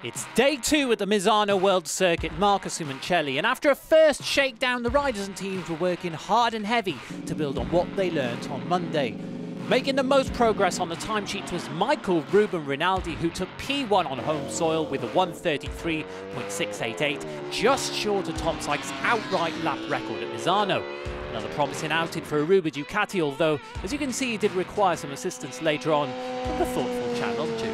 It's day 2 at the Misano World Circuit, Marcus Simoncelli, and after a first shakedown, the riders and teams were working hard and heavy to build on what they learnt on Monday. Making the most progress on the timesheets was Michael Ruben Rinaldi, who took P1 on home soil with a 1:33.688, just short of Tom Sykes' outright lap record at Misano. Another promising outing for Aruba Ducati, although, as you can see, he did require some assistance later on from the thoughtful Channel 2.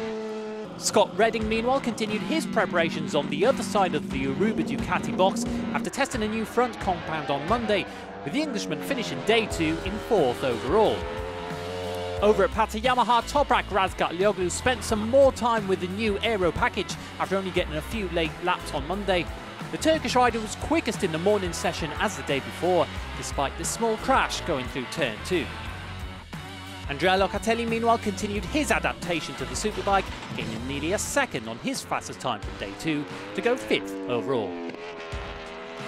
Scott Redding, meanwhile, continued his preparations on the other side of the Aruba Ducati box after testing a new front compound on Monday, with the Englishman finishing day 2 in 4th overall. Over at Pata Yamaha, Toprak Razgatlioglu spent some more time with the new aero package after only getting a few late laps on Monday. The Turkish rider was quickest in the morning session as the day before, despite this small crash going through turn 2. Andrea Locatelli, meanwhile, continued his adaptation to the superbike, gaining nearly a second on his fastest time from day 2 to go 5th overall.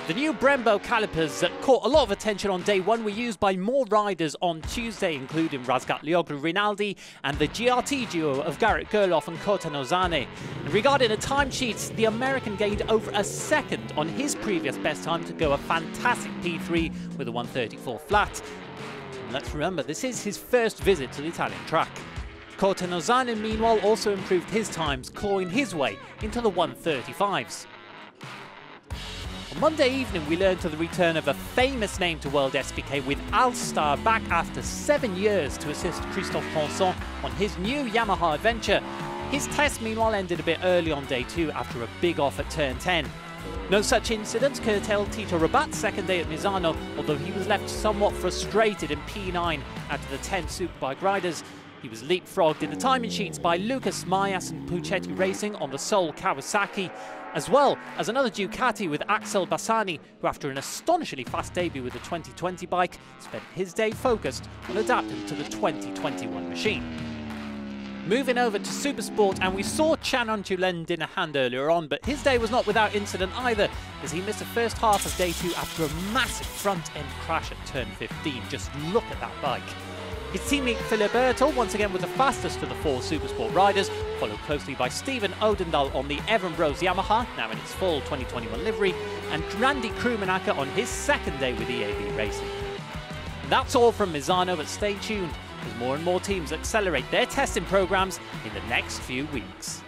The new Brembo calipers that caught a lot of attention on day 1 were used by more riders on Tuesday, including Razgatlioglu Rinaldi and the GRT duo of Garrett Gerloff and Kota Nozane. And regarding the timesheets, the American gained over a second on his previous best time to go a fantastic P3 with a 1:34 flat. And let's remember, this is his first visit to the Italian track. Kota Nozane, meanwhile, also improved his times, clawing his way into the 1:35s. On Monday evening, we learned of the return of a famous name to WorldSBK, with Alstar back after 7 years to assist Christophe Ponson on his new Yamaha adventure. His test, meanwhile, ended a bit early on day 2 after a big off at turn 10. No such incidents curtailed Tito Rabat's second day at Misano, although he was left somewhat frustrated in P9 out of the 10 superbike riders. He was leapfrogged in the timing sheets by Lucas Mayas and Puccetti Racing on the Seoul Kawasaki, as well as another Ducati with Axel Bassani, who after an astonishingly fast debut with the 2020 bike, spent his day focused on adapting to the 2021 machine. Moving over to Supersport, and we saw Chanon Julend in a hand earlier on, but his day was not without incident either, as he missed the first half of day 2 after a massive front-end crash at turn 15. Just look at that bike. His teammate Filiberto once again was the fastest of the 4 Supersport riders, followed closely by Steven Odendal on the Evan Rose Yamaha, now in its full 2021 livery, and Randy Krumenacker on his second day with EAB Racing. And that's all from Misano, but stay tuned as more and more teams accelerate their testing programs in the next few weeks.